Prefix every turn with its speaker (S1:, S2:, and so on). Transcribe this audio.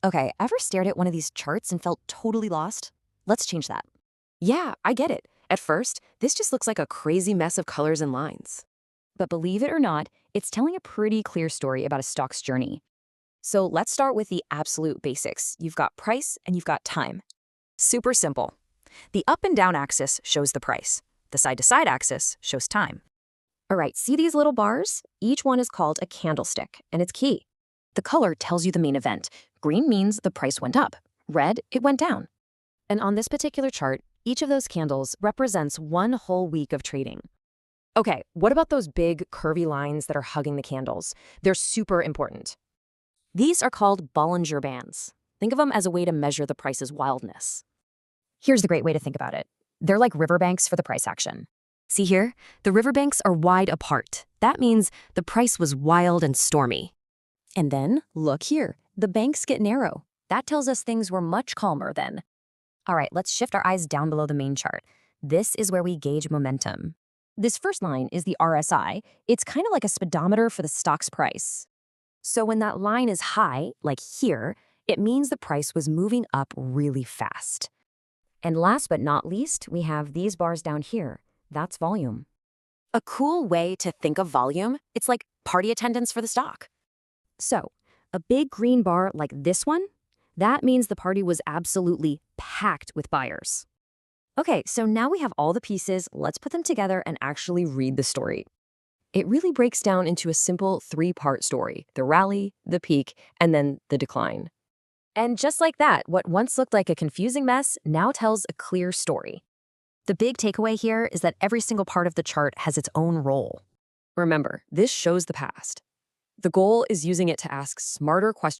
S1: Okay, ever stared at one of these charts and felt totally lost? Let's change that.
S2: Yeah, I get it. At first, this just looks like a crazy mess of colors and lines.
S1: But believe it or not, it's telling a pretty clear story about a stock's journey. So let's start with the absolute basics. You've got price and you've got time.
S2: Super simple. The up and down axis shows the price. The side-to-side axis shows time.
S1: All right, see these little bars? Each one is called a candlestick, and it's key. The color tells you the main event. Green means the price went up. Red, it went down. And on this particular chart, each of those candles represents one whole week of trading.
S2: Okay, what about those big, curvy lines that are hugging the candles? They're super important.
S1: These are called Bollinger Bands. Think of them as a way to measure the price's wildness. Here's the great way to think about it. They're like riverbanks for the price action. See here? The riverbanks are wide apart. That means the price was wild and stormy. And then, look here. The banks get narrow. That tells us things were much calmer then. All right, let's shift our eyes down below the main chart. This is where we gauge momentum. This first line is the RSI. It's kind of like a speedometer for the stock's price. So when that line is high, like here, it means the price was moving up really fast. And last but not least, we have these bars down here. That's volume.
S2: A cool way to think of volume, it's like party attendance for the stock.
S1: So, a big green bar like this one, that means the party was absolutely packed with buyers. Okay, so now we have all the pieces. Let's put them together and actually read the story.
S2: It really breaks down into a simple three-part story: the rally, the peak, and then the decline.
S1: And just like that, what once looked like a confusing mess now tells a clear story. The big takeaway here is that every single part of the chart has its own role.
S2: Remember, this shows the past. The goal is using it to ask smarter questions